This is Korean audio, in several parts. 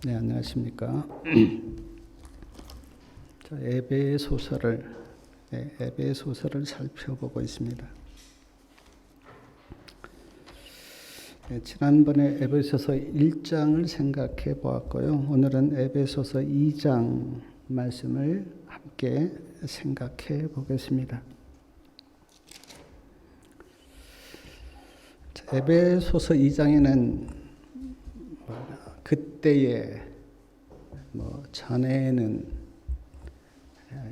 네, 안녕하십니까. 에베소서를 살펴보고 있습니다. 지난번에 에베소서 1장을 생각해 보았고요. 오늘은 에베소서 2장 말씀을 함께 생각해 보겠습니다. 에베소서 2장에는 그때에, 전에는,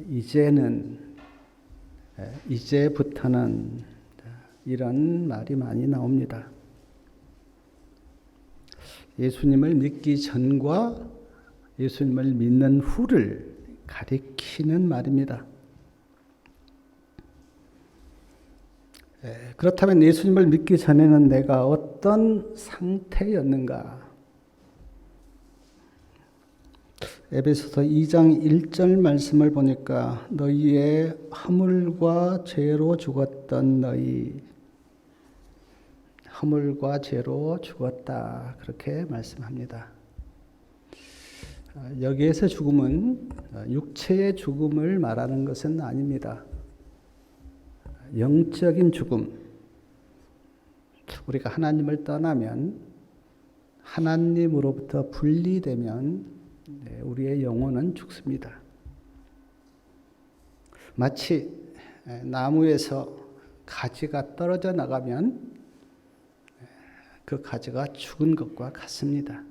이제는, 이제부터는 이런 말이 많이 나옵니다. 예수님을 믿기 전과 예수님을 믿는 후를 가리키는 말입니다. 그렇다면 예수님을 믿기 전에는 내가 어떤 상태였는가? 에베소서 2장 1절 말씀을 보니까 너희의 허물과 죄로 죽었던 허물과 죄로 죽었다, 그렇게 말씀합니다. 여기에서 죽음은 육체의 죽음을 말하는 것은 아닙니다. 영적인 죽음, 우리가 하나님을 떠나면, 하나님으로부터 분리되면 우리의 영혼은 죽습니다. 마치 나무에서 가지가 떨어져 나가면 그 가지가 죽은 것과 같습니다.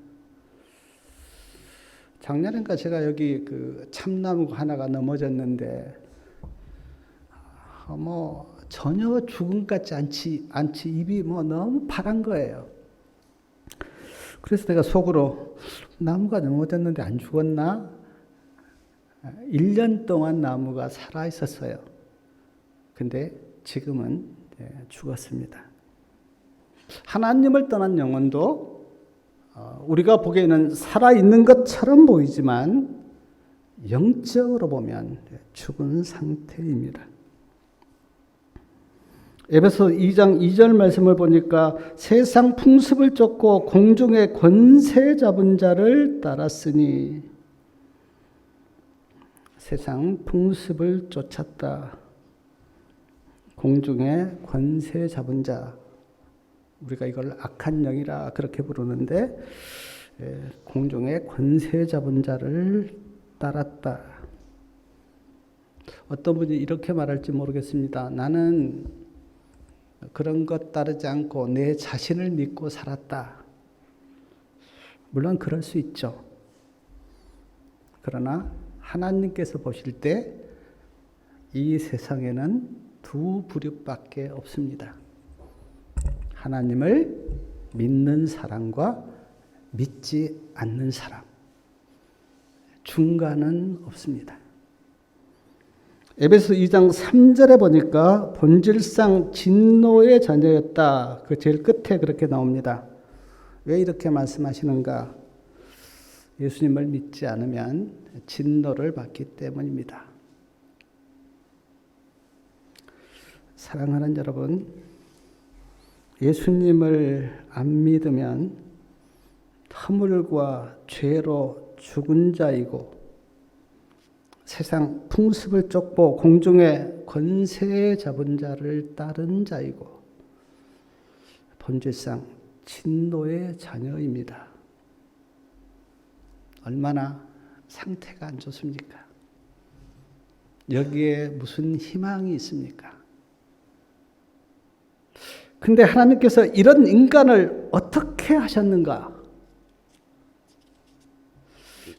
작년인가 제가 여기 그 참나무 하나가 넘어졌는데 전혀 죽은 것 같지 않지 잎이 너무 파란 거예요. 그래서 내가 속으로 나무가 넘어졌는데 안 죽었나? 1년 동안 나무가 살아 있었어요. 근데 지금은 죽었습니다. 하나님을 떠난 영혼도 우리가 보기에는 살아있는 것처럼 보이지만 영적으로 보면 죽은 상태입니다. 에베소 2장 2절 말씀을 보니까 세상 풍습을 쫓고 공중의 권세 잡은 자를 따랐으니, 세상 풍습을 쫓았다. 공중의 권세 잡은 자, 우리가 이걸 악한 영이라 그렇게 부르는데, 공중의 권세 잡은 자를 따랐다. 어떤 분이 이렇게 말할지 모르겠습니다. 나는 그런 것 따르지 않고 내 자신을 믿고 살았다. 물론 그럴 수 있죠. 그러나 하나님께서 보실 때 이 세상에는 두 부류밖에 없습니다. 하나님을 믿는 사람과 믿지 않는 사람. 중간은 없습니다. 에베소 2장 3절에 보니까 본질상 진노의 자녀였다. 그 제일 끝에 그렇게 나옵니다. 왜 이렇게 말씀하시는가? 예수님을 믿지 않으면 진노를 받기 때문입니다. 사랑하는 여러분, 예수님을 안 믿으면 허물과 죄로 죽은 자이고, 세상 풍습을 쫓고 공중의 권세 잡은 자를 따른 자이고, 본질상 진노의 자녀입니다. 얼마나 상태가 안 좋습니까? 여기에 무슨 희망이 있습니까? 근데 하나님께서 이런 인간을 어떻게 하셨는가?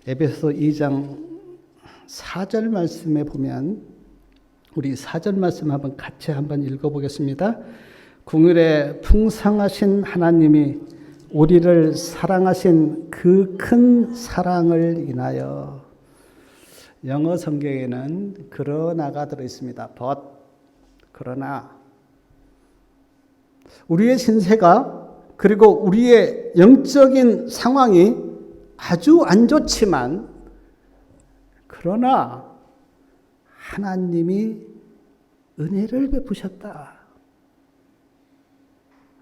에베소 2장 4절 말씀에 보면, 우리 4절 말씀 같이 한번 읽어보겠습니다. 긍휼에 풍성하신 하나님이 우리를 사랑하신 그 큰 사랑을 인하여, 영어 성경에는 그러나가 들어있습니다. but, 그러나 우리의 신세가, 그리고 우리의 영적인 상황이 아주 안 좋지만, 그러나 하나님이 은혜를 베푸셨다.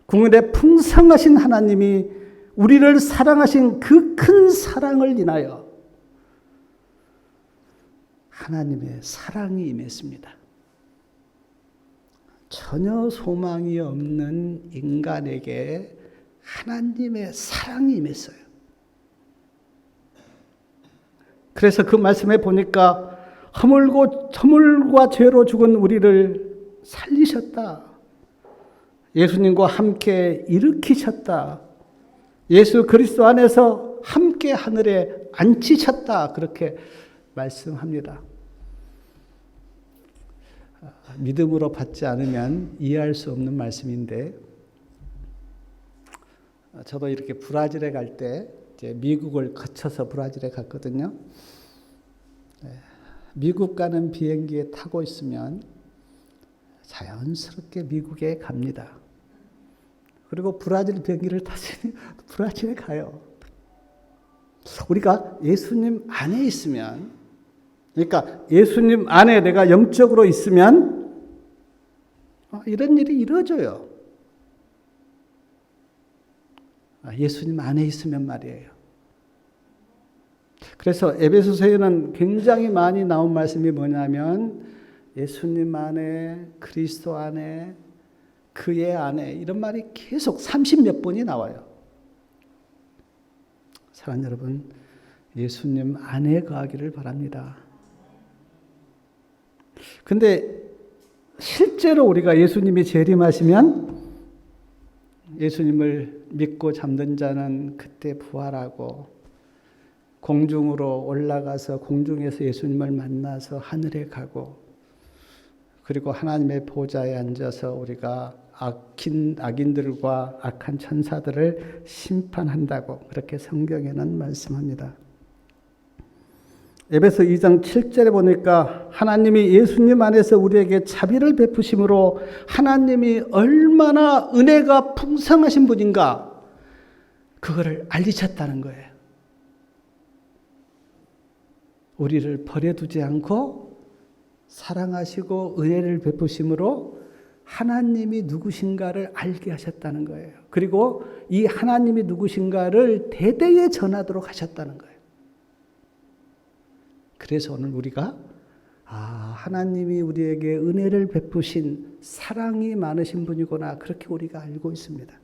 긍휼에 풍성하신 하나님이 우리를 사랑하신 그 큰 사랑을 인하여 하나님의 사랑이 임했습니다. 전혀 소망이 없는 인간에게 하나님의 사랑이 임했어요. 그래서 그 말씀에 보니까 허물과 죄로 죽은 우리를 살리셨다. 예수님과 함께 일으키셨다. 예수 그리스도 안에서 함께 하늘에 앉히셨다. 그렇게 말씀합니다. 믿음으로 받지 않으면 이해할 수 없는 말씀인데, 저도 이렇게 브라질에 갈 때 이제 미국을 거쳐서 브라질에 갔거든요. 미국 가는 비행기에 타고 있으면 자연스럽게 미국에 갑니다. 그리고 브라질 비행기를 타시니 브라질에 가요. 우리가 예수님 안에 있으면, 그러니까 예수님 안에 내가 영적으로 있으면 이런 일이 이루어져요. 예수님 안에 있으면 말이에요. 그래서 에베소서에는 굉장히 많이 나온 말씀이 뭐냐면 예수님 안에, 그리스도 안에, 그의 안에, 이런 말이 계속 30몇 번이 나와요. 사랑하는 여러분, 예수님 안에 거하기를 바랍니다. 근데 실제로 우리가 예수님이 재림하시면 예수님을 믿고 잠든 자는 그때 부활하고 공중으로 올라가서 공중에서 예수님을 만나서 하늘에 가고, 그리고 하나님의 보좌에 앉아서 우리가 악인들과 악한 천사들을 심판한다고 그렇게 성경에는 말씀합니다. 에베소 2장 7절에 보니까 하나님이 예수님 안에서 우리에게 자비를 베푸심으로 하나님이 얼마나 은혜가 풍성하신 분인가 그거를 알리셨다는 거예요. 우리를 버려두지 않고 사랑하시고 은혜를 베푸심으로 하나님이 누구신가를 알게 하셨다는 거예요. 그리고 이 하나님이 누구신가를 대대에 전하도록 하셨다는 거예요. 그래서 오늘 우리가 하나님이 우리에게 은혜를 베푸신 사랑이 많으신 분이구나, 그렇게 우리가 알고 있습니다.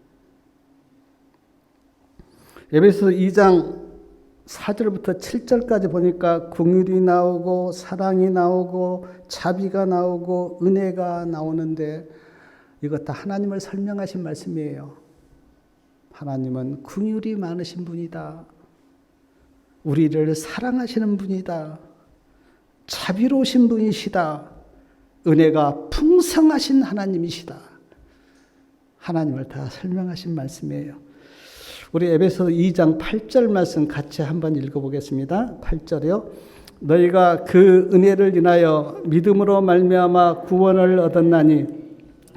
에베소 2장 4절부터 7절까지 보니까 긍휼이 나오고 사랑이 나오고 자비가 나오고 은혜가 나오는데 이것 다 하나님을 설명하신 말씀이에요. 하나님은 긍휼이 많으신 분이다. 우리를 사랑하시는 분이다. 자비로우신 분이시다. 은혜가 풍성하신 하나님이시다. 하나님을 다 설명하신 말씀이에요. 우리 에베소 2장 8절 말씀 같이 한번 읽어보겠습니다. 8절이요. 너희가 그 은혜를 인하여 믿음으로 말미암아 구원을 얻었나니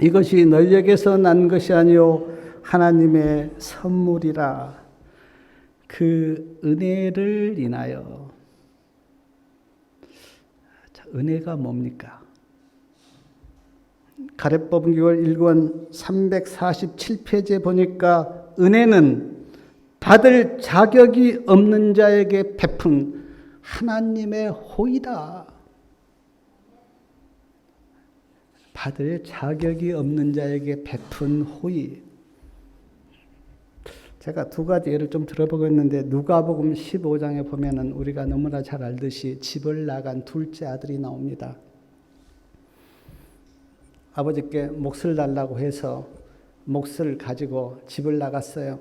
이것이 너희에게서 난 것이 아니요 하나님의 선물이라. 그 은혜를 인하여. 자, 은혜가 뭡니까? 가래법문교월 1권 347페이지에 보니까 은혜는 받을 자격이 없는 자에게 베푼 하나님의 호의다. 받을 자격이 없는 자에게 베푼 호의. 제가 두 가지 예를 좀 들어보겠는데, 누가복음 15장에 보면은 우리가 너무나 잘 알듯이 집을 나간 둘째 아들이 나옵니다. 아버지께 몫을 달라고 해서 몫을 가지고 집을 나갔어요.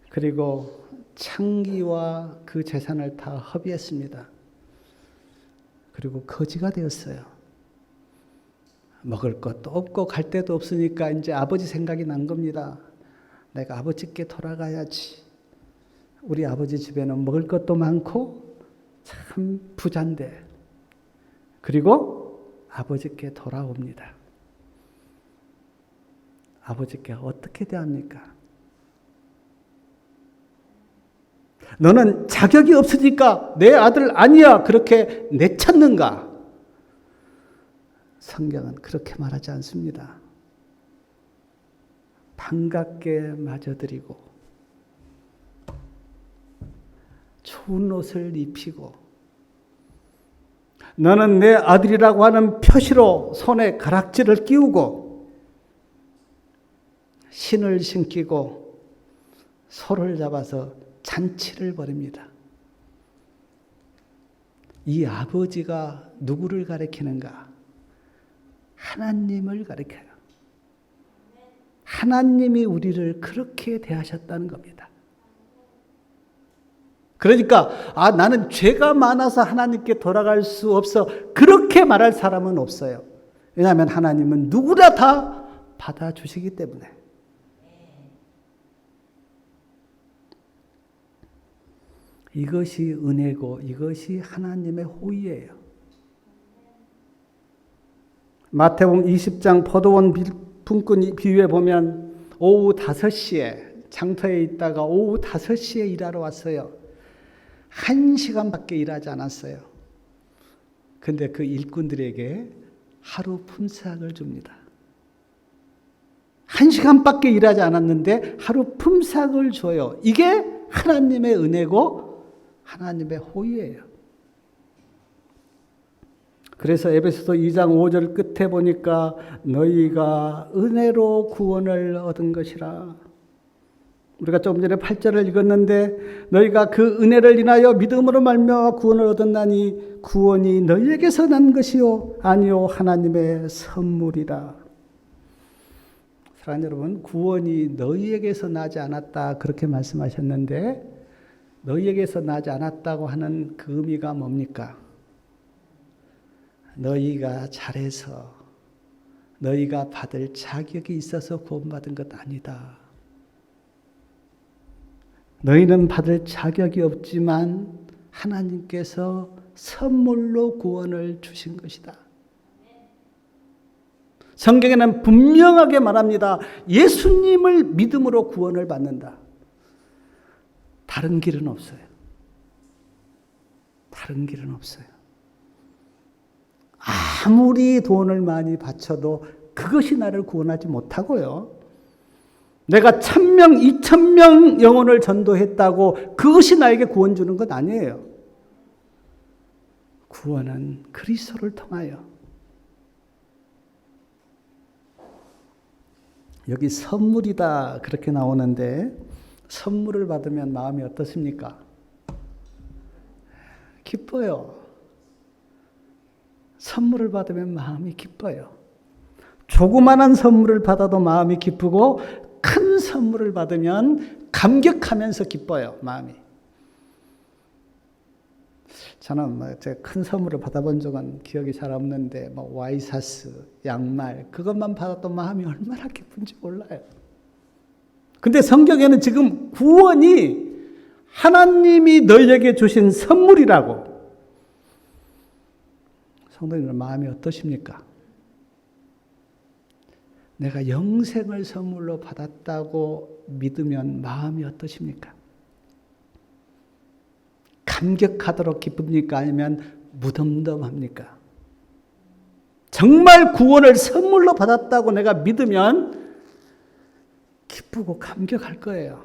그리고 창기와 그 재산을 다 허비했습니다. 그리고 거지가 되었어요. 먹을 것도 없고 갈 데도 없으니까 이제 아버지 생각이 난 겁니다. 내가 아버지께 돌아가야지. 우리 아버지 집에는 먹을 것도 많고 참 부잔데. 그리고 아버지께 돌아옵니다. 아버지께 어떻게 대합니까? 너는 자격이 없으니까 내 아들 아니야, 그렇게 내쳤는가? 성경은 그렇게 말하지 않습니다. 반갑게 맞아들이고 좋은 옷을 입히고 너는 내 아들이라고 하는 표시로 손에 가락지를 끼우고 신을 신기고 소를 잡아서 잔치를 벌입니다. 이 아버지가 누구를 가리키는가? 하나님을 가리켜요. 하나님이 우리를 그렇게 대하셨다는 겁니다. 그러니까 나는 죄가 많아서 하나님께 돌아갈 수 없어 그렇게 말할 사람은 없어요. 왜냐하면 하나님은 누구나 다 받아주시기 때문에. 이것이 은혜고 이것이 하나님의 호의예요. 마태복음 20장 포도원 품꾼 비유에 보면 오후 5시에 장터에 있다가 오후 5시에 일하러 왔어요. 1시간밖에 일하지 않았어요. 근데 그 일꾼들에게 하루 품삯을 줍니다. 1시간밖에 일하지 않았는데 하루 품삯을 줘요. 이게 하나님의 은혜고 하나님의 호의예요. 그래서 에베소서 2장 5절 끝에 보니까 너희가 은혜로 구원을 얻은 것이라. 우리가 조금 전에 8절을 읽었는데 너희가 그 은혜를 인하여 믿음으로 말미암아 구원을 얻었나니 구원이 너희에게서 난 것이요 아니요 하나님의 선물이라. 사랑하는 여러분, 구원이 너희에게서 나지 않았다 그렇게 말씀하셨는데 너희에게서 나지 않았다고 하는 그 의미가 뭡니까? 너희가 잘해서 너희가 받을 자격이 있어서 구원받은 것 아니다. 너희는 받을 자격이 없지만 하나님께서 선물로 구원을 주신 것이다. 성경에는 분명하게 말합니다. 예수님을 믿음으로 구원을 받는다. 다른 길은 없어요. 다른 길은 없어요. 아무리 돈을 많이 바쳐도 그것이 나를 구원하지 못하고요. 내가 1000명, 2000명 영혼을 전도했다고 그것이 나에게 구원 주는 것 아니에요. 구원은 그리스도를 통하여. 여기 선물이다 그렇게 나오는데 선물을 받으면 마음이 어떻습니까? 기뻐요. 선물을 받으면 마음이 기뻐요. 조그만한 선물을 받아도 마음이 기쁘고 큰 선물을 받으면 감격하면서 기뻐요. 마음이. 저는 제가 큰 선물을 받아본 적은 기억이 잘 없는데 와이사스, 양말 그것만 받아도 마음이 얼마나 기쁜지 몰라요. 근데 성경에는 지금 구원이 하나님이 너희에게 주신 선물이라고. 성도님들 마음이 어떠십니까? 내가 영생을 선물로 받았다고 믿으면 마음이 어떠십니까? 감격하도록 기쁩니까? 아니면 무덤덤합니까? 정말 구원을 선물로 받았다고 내가 믿으면 기쁘고 감격할 거예요.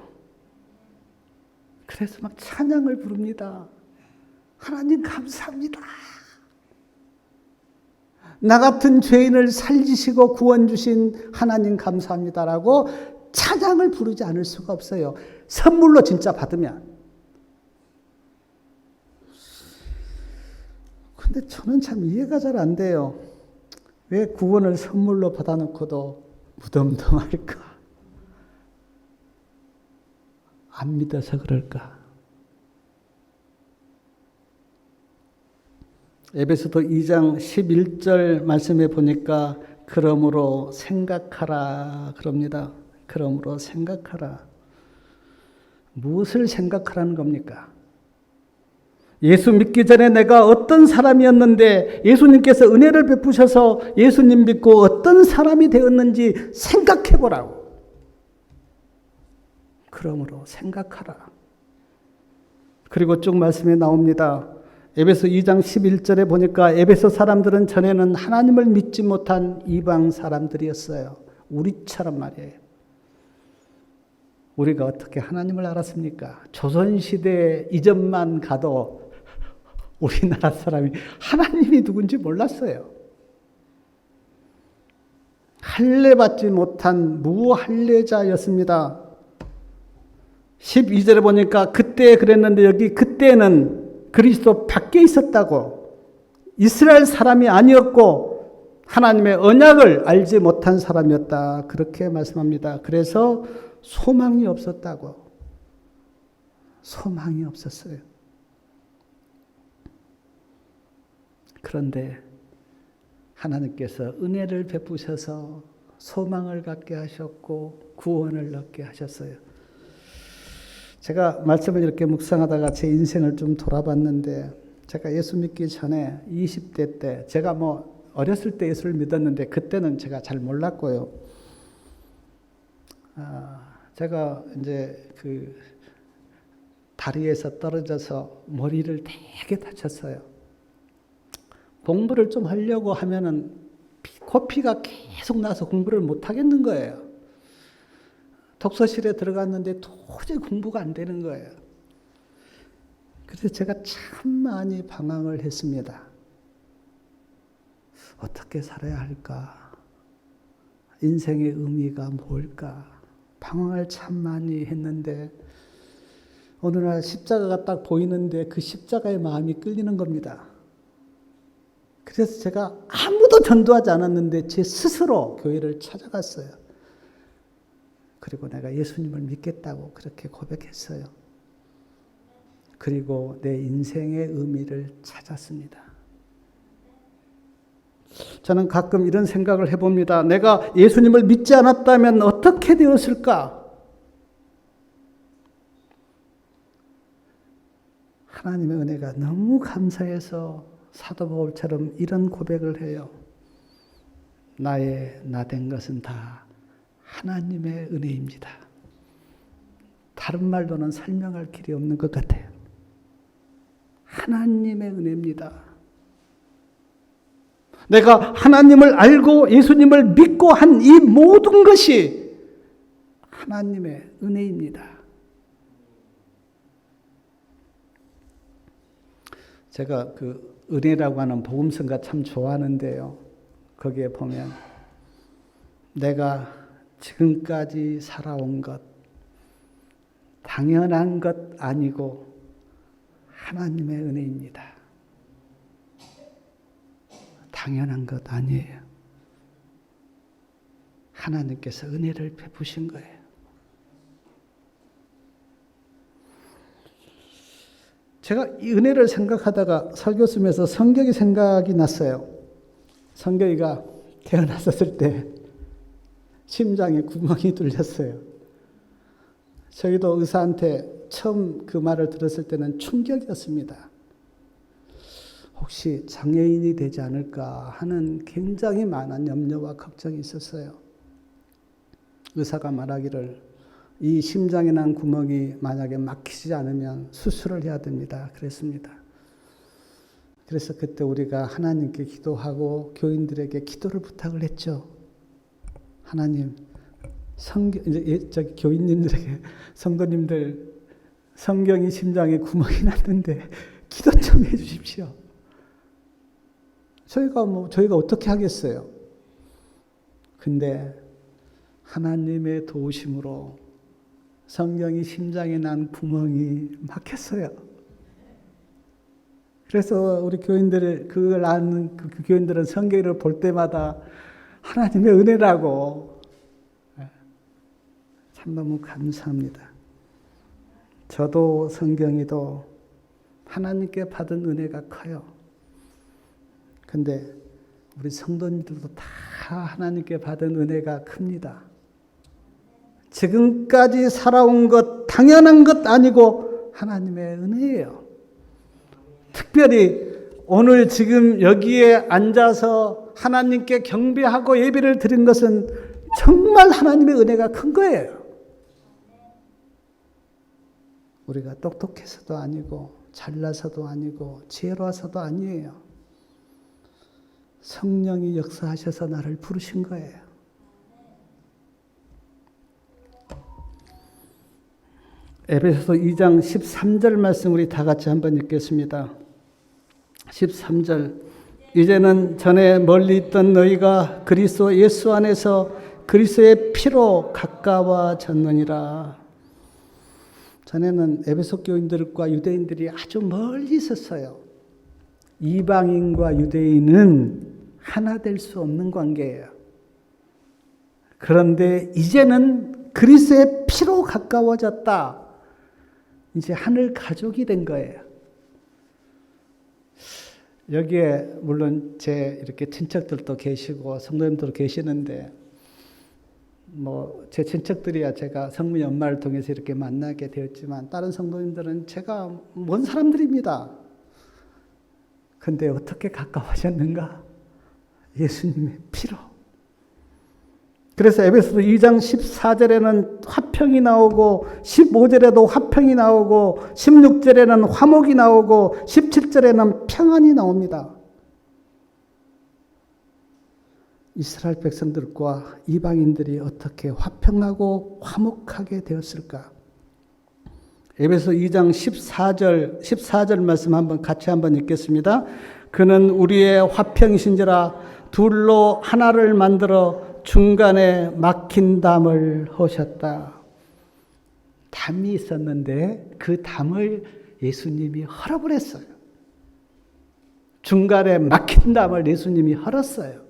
그래서 막 찬양을 부릅니다. 하나님 감사합니다. 나 같은 죄인을 살리시고 구원 주신 하나님 감사합니다라고 찬양을 부르지 않을 수가 없어요. 선물로 진짜 받으면. 근데 저는 참 이해가 잘 안 돼요. 왜 구원을 선물로 받아놓고도 무덤덤할까? 안 믿어서 그럴까? 에베소서 2장 11절 말씀에 보니까 그러므로 생각하라 그럽니다. 그러므로 생각하라. 무엇을 생각하라는 겁니까? 예수 믿기 전에 내가 어떤 사람이었는데 예수님께서 은혜를 베푸셔서 예수님 믿고 어떤 사람이 되었는지 생각해 보라고. 그러므로 생각하라. 그리고 쭉 말씀에 나옵니다. 에베소 2장 11절에 보니까 에베소 사람들은 전에는 하나님을 믿지 못한 이방 사람들이었어요. 우리처럼 말이에요. 우리가 어떻게 하나님을 알았습니까? 조선시대 이전만 가도 우리나라 사람이 하나님이 누군지 몰랐어요. 할례받지 못한 무할례자였습니다. 12절에 보니까 그때 그랬는데 여기 그때는 그리스도 밖에 있었다고, 이스라엘 사람이 아니었고 하나님의 언약을 알지 못한 사람이었다, 그렇게 말씀합니다. 그래서 소망이 없었다고. 소망이 없었어요. 그런데 하나님께서 은혜를 베푸셔서 소망을 갖게 하셨고 구원을 얻게 하셨어요. 제가 말씀을 이렇게 묵상하다가 제 인생을 좀 돌아봤는데, 제가 예수 믿기 전에 20대 때, 제가 어렸을 때 예수를 믿었는데 그때는 제가 잘 몰랐고요. 제가 이제 그 다리에서 떨어져서 머리를 되게 다쳤어요. 공부를 좀 하려고 하면은 코피가 계속 나서 공부를 못 하겠는 거예요. 독서실에 들어갔는데 도저히 공부가 안 되는 거예요. 그래서 제가 참 많이 방황을 했습니다. 어떻게 살아야 할까? 인생의 의미가 뭘까? 방황을 참 많이 했는데 어느 날 십자가가 딱 보이는데 그 십자가의 마음이 끌리는 겁니다. 그래서 제가 아무도 전도하지 않았는데 제 스스로 교회를 찾아갔어요. 그리고 내가 예수님을 믿겠다고 그렇게 고백했어요. 그리고 내 인생의 의미를 찾았습니다. 저는 가끔 이런 생각을 해봅니다. 내가 예수님을 믿지 않았다면 어떻게 되었을까? 하나님의 은혜가 너무 감사해서 사도 바울처럼 이런 고백을 해요. 나의 나 된 것은 다 하나님의 은혜입니다. 다른 말로는 설명할 길이 없는 것 같아요. 하나님의 은혜입니다. 내가 하나님을 알고 예수님을 믿고 한 이 모든 것이 하나님의 은혜입니다. 제가 그 은혜라고 하는 복음성가 참 좋아하는데요. 거기에 보면 내가 지금까지 살아온 것, 당연한 것 아니고 하나님의 은혜입니다. 당연한 것 아니에요. 하나님께서 은혜를 베푸신 거예요. 제가 이 은혜를 생각하다가 설교 쓰면서 성경이 생각이 났어요. 성경이가 태어났을 때 심장에 구멍이 뚫렸어요. 저희도 의사한테 처음 그 말을 들었을 때는 충격이었습니다. 혹시 장애인이 되지 않을까 하는 굉장히 많은 염려와 걱정이 있었어요. 의사가 말하기를 이 심장에 난 구멍이 만약에 막히지 않으면 수술을 해야 됩니다. 그랬습니다. 그래서 그때 우리가 하나님께 기도하고 교인들에게 기도를 부탁을 했죠. 하나님, 교인님들에게, 성도님들, 성경이 심장에 구멍이 났는데 기도 좀 해주십시오. 저희가 어떻게 하겠어요? 근데 하나님의 도우심으로 성경이 심장에 난 구멍이 막혔어요. 그래서 우리 교인들, 그걸 아는 그 교인들은 성경을 볼 때마다 하나님의 은혜라고 참 너무 감사합니다. 저도 성경이도 하나님께 받은 은혜가 커요. 근데 우리 성도님들도 다 하나님께 받은 은혜가 큽니다. 지금까지 살아온 것, 당연한 것 아니고 하나님의 은혜예요. 특별히 오늘 지금 여기에 앉아서 하나님께 경배하고 예배를 드린 것은 정말 하나님의 은혜가 큰 거예요. 우리가 똑똑해서도 아니고 잘나서도 아니고 지혜로워서도 아니에요. 성령이 역사하셔서 나를 부르신 거예요. 에베소서 2장 13절 말씀 우리 다 같이 한번 읽겠습니다. 13절. 이제는 전에 멀리 있던 너희가 그리스도 예수 안에서 그리스도의 피로 가까워졌느니라. 전에는 에베소 교인들과 유대인들이 아주 멀리 있었어요. 이방인과 유대인은 하나 될 수 없는 관계예요. 그런데 이제는 그리스도의 피로 가까워졌다. 이제 하늘 가족이 된 거예요. 여기에 물론 제 이렇게 친척들도 계시고 성도님들도 계시는데 제 친척들이야 제가 성문 연말을 통해서 이렇게 만나게 되었지만 다른 성도님들은 제가 먼 사람들입니다. 근데 어떻게 가까워졌는가? 예수님의 피로. 그래서 에베소서 2장 14절에는 화평이 나오고 15절에도 화평이 나오고 16절에는 화목이 나오고 17절에는 평안이 나옵니다. 이스라엘 백성들과 이방인들이 어떻게 화평하고 화목하게 되었을까? 에베소 2장 14절 말씀 같이 한번 읽겠습니다. 그는 우리의 화평이신지라 둘로 하나를 만들어 중간에 막힌 담을 허셨다. 담이 있었는데 그 담을 예수님이 헐어버렸어요. 중간에 막힌 담을 예수님이 헐었어요.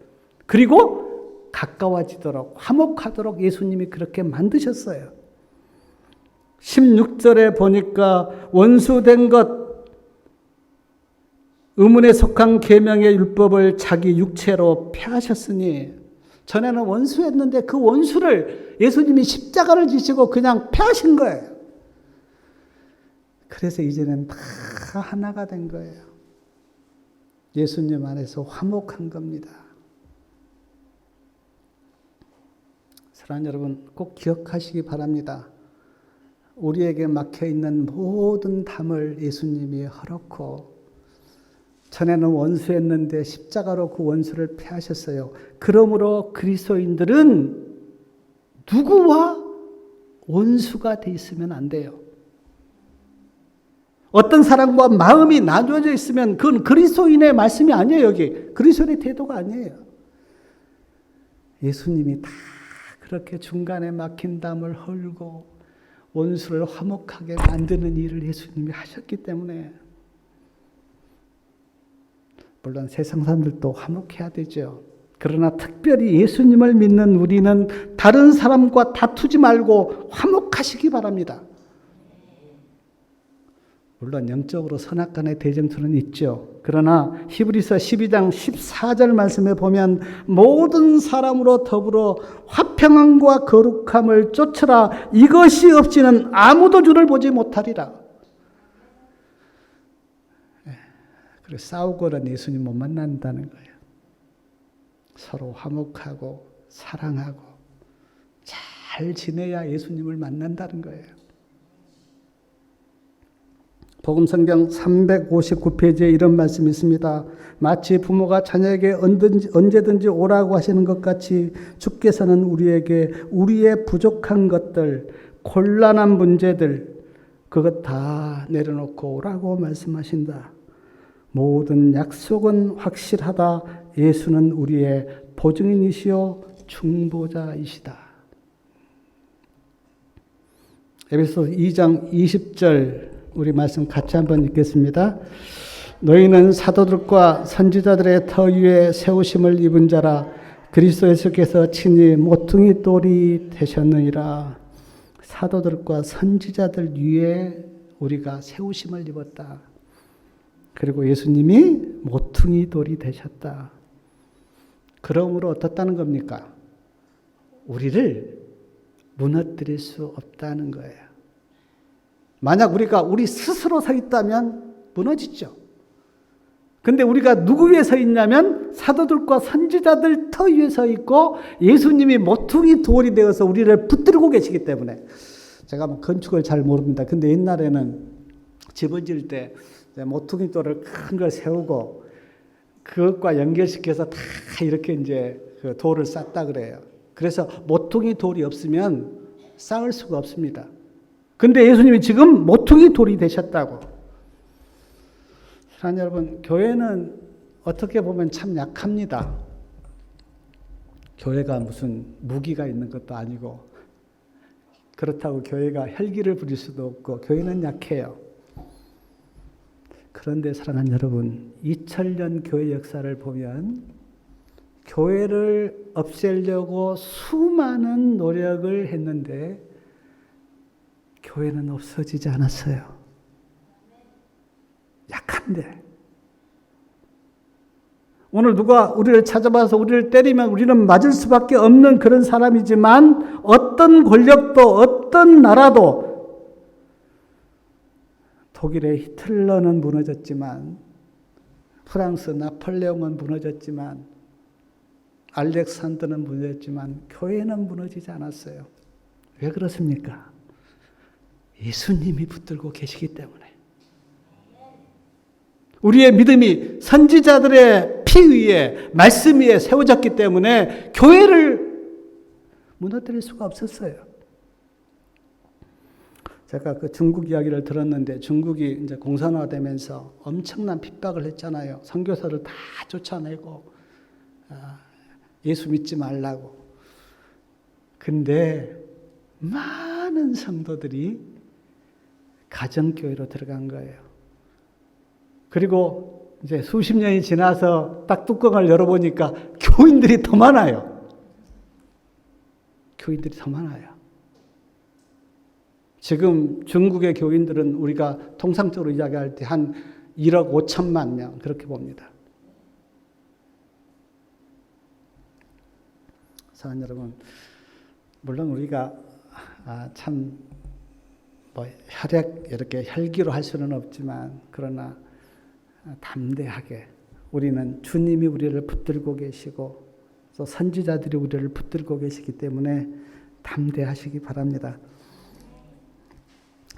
그리고 가까워지도록 화목하도록 예수님이 그렇게 만드셨어요. 16절에 보니까 원수된 것 의문에 속한 계명의 율법을 자기 육체로 폐하셨으니 전에는 원수였는데 그 원수를 예수님이 십자가를 지시고 그냥 폐하신 거예요. 그래서 이제는 다 하나가 된 거예요. 예수님 안에서 화목한 겁니다. 사랑하는 여러분 꼭 기억하시기 바랍니다. 우리에게 막혀있는 모든 담을 예수님이 헐었고 전에는 원수였는데 십자가로 그 원수를 폐하셨어요. 그러므로 그리스도인들은 누구와 원수가 돼 있으면 안 돼요. 어떤 사람과 마음이 나눠져 있으면 그건 그리스도인의 말씀이 아니에요. 여기 그리스도인의 태도가 아니에요. 예수님이 다 그렇게 중간에 막힌 담을 헐고 원수를 화목하게 만드는 일을 예수님이 하셨기 때문에 물론 세상 사람들도 화목해야 되죠. 그러나 특별히 예수님을 믿는 우리는 다른 사람과 다투지 말고 화목하시기 바랍니다. 물론 영적으로 선악간의 대쟁투는 있죠. 그러나 히브리서 12장 14절 말씀에 보면 모든 사람으로 더불어 화평함과 거룩함을 쫓으라. 이것이 없이는 아무도 주를 보지 못하리라. 그래서 싸우고는 예수님 못 만난다는 거예요. 서로 화목하고 사랑하고 잘 지내야 예수님을 만난다는 거예요. 복음성경 359페이지에 이런 말씀이 있습니다. 마치 부모가 자녀에게 언제든지 오라고 하시는 것 같이 주께서는 우리에게 우리의 부족한 것들, 곤란한 문제들 그것 다 내려놓고 오라고 말씀하신다. 모든 약속은 확실하다. 예수는 우리의 보증인이시요 중보자이시다. 에베소 2장 20절 우리 말씀 같이 한번 읽겠습니다. 너희는 사도들과 선지자들의 터 위에 세우심을 입은 자라. 그리스도 예수께서 친히 모퉁이 돌이 되셨느니라. 사도들과 선지자들 위에 우리가 세우심을 입었다. 그리고 예수님이 모퉁이 돌이 되셨다. 그러므로 어떻다는 겁니까? 우리를 무너뜨릴 수 없다는 거예요. 만약 우리가 우리 스스로 서 있다면 무너지죠. 근데 우리가 누구 위에 서 있냐면 사도들과 선지자들 터 위에 서 있고 예수님이 모퉁이 돌이 되어서 우리를 붙들고 계시기 때문에 제가 건축을 잘 모릅니다. 근데 옛날에는 집을 지을 때 모퉁이 돌을 큰 걸 세우고 그것과 연결시켜서 다 이렇게 이제 그 돌을 쌓다 그래요. 그래서 모퉁이 돌이 없으면 쌓을 수가 없습니다. 근데 예수님이 지금 모퉁이 돌이 되셨다고. 사랑하는 여러분, 교회는 어떻게 보면 참 약합니다. 교회가 무슨 무기가 있는 것도 아니고, 그렇다고 교회가 혈기를 부릴 수도 없고, 교회는 약해요. 그런데 사랑하는 여러분, 2000년 교회 역사를 보면 교회를 없애려고 수많은 노력을 했는데 교회는 없어지지 않았어요. 약한데. 오늘 누가 우리를 찾아와서 우리를 때리면 우리는 맞을 수밖에 없는 그런 사람이지만 어떤 권력도 어떤 나라도 독일의 히틀러는 무너졌지만 프랑스 나폴레옹은 무너졌지만 알렉산더는 무너졌지만 교회는 무너지지 않았어요. 왜 그렇습니까? 예수님이 붙들고 계시기 때문에. 우리의 믿음이 선지자들의 피 위에 말씀 위에 세워졌기 때문에 교회를 무너뜨릴 수가 없었어요. 제가 그 중국 이야기를 들었는데 중국이 이제 공산화되면서 엄청난 핍박을 했잖아요. 선교사를 다 쫓아내고 예수 믿지 말라고. 근데 많은 성도들이 가정교회로 들어간 거예요. 그리고 이제 수십 년이 지나서 딱 뚜껑을 열어보니까 교인들이 더 많아요. 교인들이 더 많아요. 지금 중국의 교인들은 우리가 통상적으로 이야기할 때 한 1억 5천만 명 그렇게 봅니다. 사랑하는 여러분, 물론 우리가 참 뭐 혈액 이렇게 혈기로 할 수는 없지만 그러나 담대하게 우리는 주님이 우리를 붙들고 계시고 또 선지자들이 우리를 붙들고 계시기 때문에 담대하시기 바랍니다.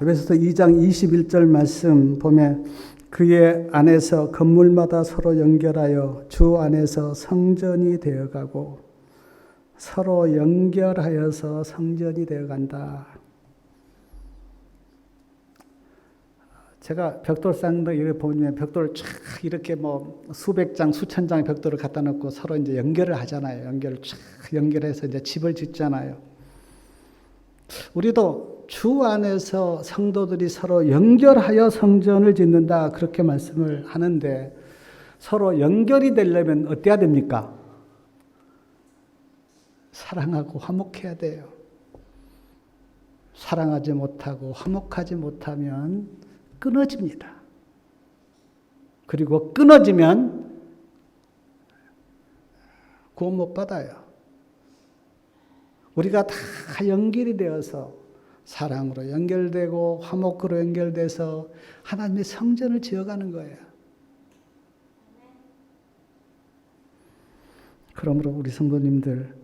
에베소서 2장 21절 말씀 보면 그의 안에서 건물마다 서로 연결하여 주 안에서 성전이 되어가고 서로 연결하여서 성전이 되어간다. 제가 벽돌상도 이렇게 보면 벽돌을 쫙 이렇게 뭐 수백 장, 수천 장의 벽돌을 갖다 놓고 서로 이제 연결을 하잖아요. 연결을 쫙 연결해서 이제 집을 짓잖아요. 우리도 주 안에서 성도들이 서로 연결하여 성전을 짓는다. 그렇게 말씀을 하는데 서로 연결이 되려면 어때야 됩니까? 사랑하고 화목해야 돼요. 사랑하지 못하고 화목하지 못하면 끊어집니다. 그리고 끊어지면 구원 못 받아요. 우리가 다 연결이 되어서 사랑으로 연결되고 화목으로 연결돼서 하나님의 성전을 지어가는 거예요. 그러므로 우리 성도님들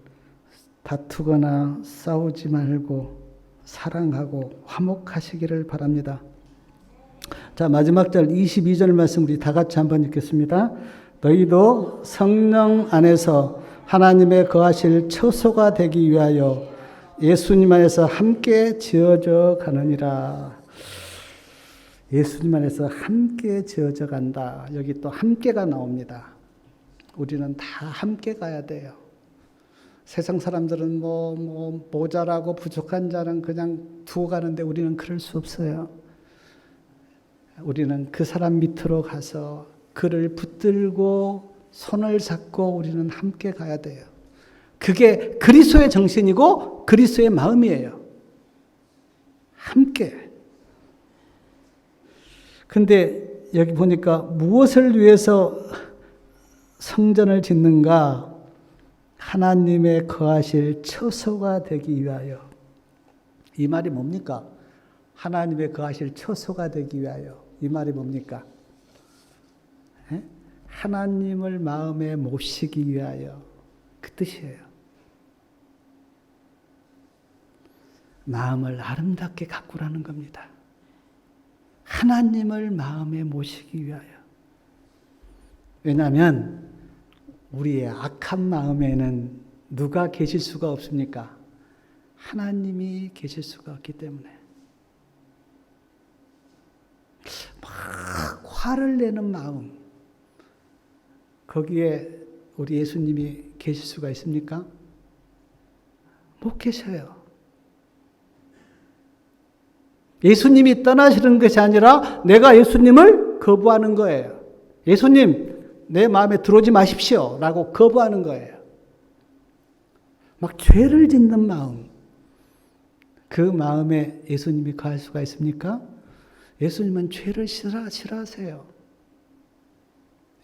다투거나 싸우지 말고 사랑하고 화목하시기를 바랍니다. 자, 마지막 절 22절 말씀 우리 다 같이 한번 읽겠습니다. 너희도 성령 안에서 하나님의 거하실 처소가 되기 위하여 예수님 안에서 함께 지어져 가느니라. 예수님 안에서 함께 지어져 간다. 여기 또 함께가 나옵니다. 우리는 다 함께 가야 돼요. 세상 사람들은 모자라고 부족한 자는 그냥 두고 가는데 우리는 그럴 수 없어요. 우리는 그 사람 밑으로 가서 그를 붙들고 손을 잡고 우리는 함께 가야 돼요. 그게 그리스도의 정신이고 그리스도의 마음이에요. 함께. 근데 여기 보니까 무엇을 위해서 성전을 짓는가? 하나님의 거하실 처소가 되기 위하여. 이 말이 뭡니까? 하나님의 거하실 처소가 되기 위하여. 이 말이 뭡니까? 하나님을 마음에 모시기 위하여. 그 뜻이에요. 마음을 아름답게 가꾸라는 겁니다. 하나님을 마음에 모시기 위하여. 왜냐하면 우리의 악한 마음에는 누가 계실 수가 없습니까? 하나님이 계실 수가 없기 때문에. 화를 내는 마음, 거기에 우리 예수님이 계실 수가 있습니까? 못 계셔요. 예수님이 떠나시는 것이 아니라 내가 예수님을 거부하는 거예요. 예수님, 내 마음에 들어오지 마십시오 라고 거부하는 거예요. 막 죄를 짓는 마음, 그 마음에 예수님이 거할 수가 있습니까? 예수님은 죄를 싫어하세요.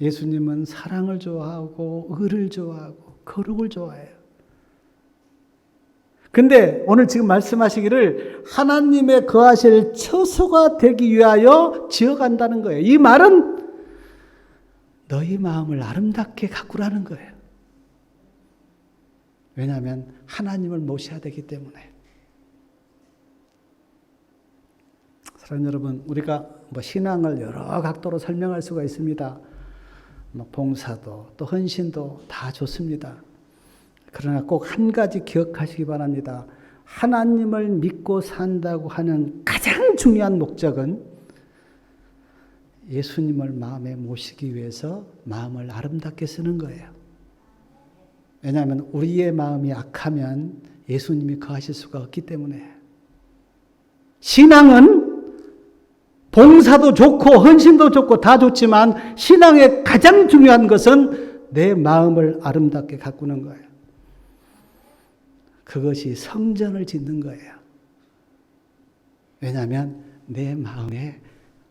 예수님은 사랑을 좋아하고 의를 좋아하고 거룩을 좋아해요. 근데 오늘 지금 말씀하시기를 하나님의 거하실 처소가 되기 위하여 지어간다는 거예요. 이 말은 너희 마음을 아름답게 가꾸라는 거예요. 왜냐하면 하나님을 모셔야 되기 때문에. 사랑하는 여러분, 우리가 신앙을 여러 각도로 설명할 수가 있습니다. 봉사도 또 헌신도 다 좋습니다. 그러나 꼭 한 가지 기억하시기 바랍니다. 하나님을 믿고 산다고 하는 가장 중요한 목적은 예수님을 마음에 모시기 위해서 마음을 아름답게 쓰는 거예요. 왜냐하면 우리의 마음이 악하면 예수님이 거하실 수가 없기 때문에. 신앙은 봉사도 좋고 헌신도 좋고 다 좋지만 신앙의 가장 중요한 것은 내 마음을 아름답게 가꾸는 거예요. 그것이 성전을 짓는 거예요. 왜냐하면 내 마음에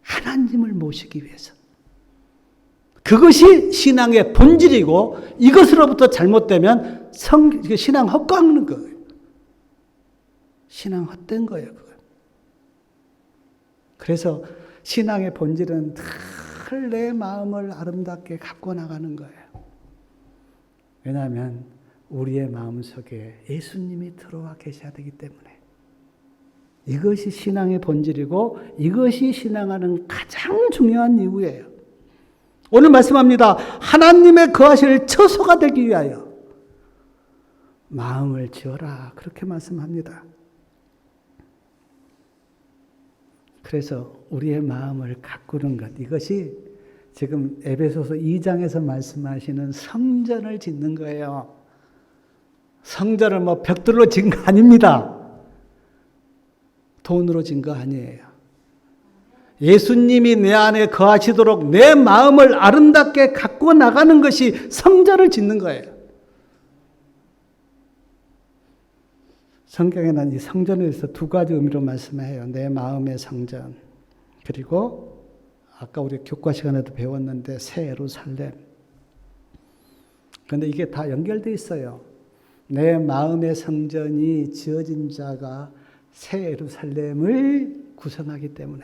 하나님을 모시기 위해서. 그것이 신앙의 본질이고 이것으로부터 잘못되면 신앙 헛깎는 거예요. 신앙 헛된 거예요. 그거. 그래서 신앙의 본질은 늘 내 마음을 아름답게 갖고 나가는 거예요. 왜냐하면 우리의 마음속에 예수님이 들어와 계셔야 되기 때문에. 이것이 신앙의 본질이고 이것이 신앙하는 가장 중요한 이유예요. 오늘 말씀합니다. 하나님의 거하실 처소가 되기 위하여 마음을 지어라. 그렇게 말씀합니다. 그래서 우리의 마음을 가꾸는 것, 이것이 지금 에베소서 2장에서 말씀하시는 성전을 짓는 거예요. 성전을 벽돌로 짓는 거 아닙니다. 돈으로 짓는 거 아니에요. 예수님이 내 안에 거하시도록 내 마음을 아름답게 갖고 나가는 것이 성전을 짓는 거예요. 성경에는 이 성전에 대해서 두 가지 의미로 말씀해요. 내 마음의 성전, 그리고 아까 우리 교과 시간에도 배웠는데 새 예루살렘. 그런데 이게 다 연결되어 있어요. 내 마음의 성전이 지어진 자가 새 예루살렘을 구성하기 때문에.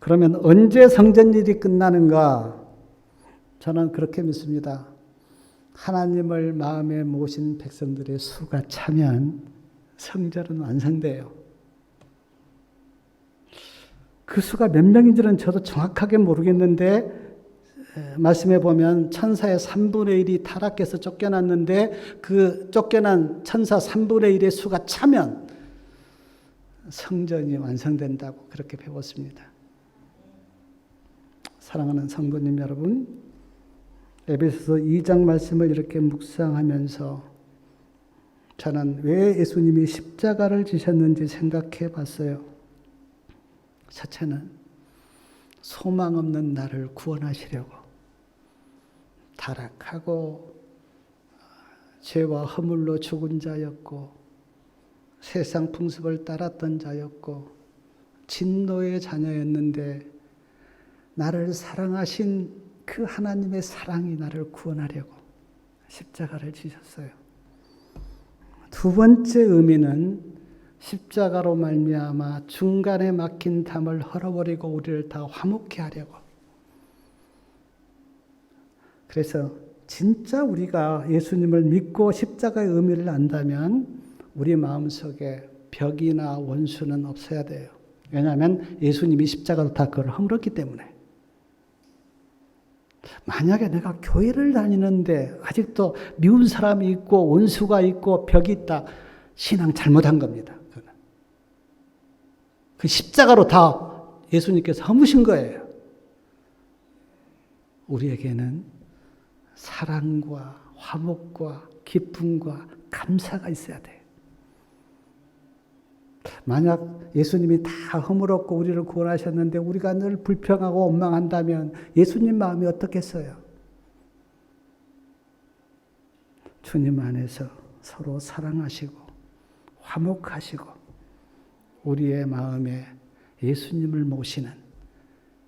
그러면 언제 성전일이 끝나는가? 저는 그렇게 믿습니다. 하나님을 마음에 모신 백성들의 수가 차면 성전은 완성돼요. 그 수가 몇 명인지는 저도 정확하게 모르겠는데 말씀해 보면 천사의 3분의 1이 타락해서 쫓겨났는데 그 쫓겨난 천사 3분의 1의 수가 차면 성전이 완성된다고 그렇게 배웠습니다. 사랑하는 성도님 여러분, 에베소서 2장 말씀을 이렇게 묵상하면서 저는 왜 예수님이 십자가를 지셨는지 생각해 봤어요. 첫째는 소망 없는 나를 구원하시려고 타락하고 죄와 허물로 죽은 자였고 세상 풍습을 따랐던 자였고 진노의 자녀였는데 나를 사랑하신 그 하나님의 사랑이 나를 구원하려고 십자가를 지셨어요. 두 번째 의미는 십자가로 말미암아 중간에 막힌 담을 헐어버리고 우리를 다 화목케 하려고. 그래서 진짜 우리가 예수님을 믿고 십자가의 의미를 안다면 우리 마음속에 벽이나 원수는 없어야 돼요. 왜냐하면 예수님이 십자가로 다 그걸 허물었기 때문에. 만약에 내가 교회를 다니는데 아직도 미운 사람이 있고 원수가 있고 벽이 있다. 신앙 잘못한 겁니다. 그 십자가로 다 예수님께서 허무신 거예요. 우리에게는 사랑과 화목과 기쁨과 감사가 있어야 돼요. 만약 예수님이 다 허물었고 우리를 구원하셨는데 우리가 늘 불평하고 원망한다면 예수님 마음이 어떻겠어요? 주님 안에서 서로 사랑하시고 화목하시고 우리의 마음에 예수님을 모시는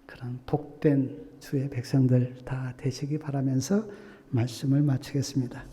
그런 복된 주의 백성들 다 되시기 바라면서 말씀을 마치겠습니다.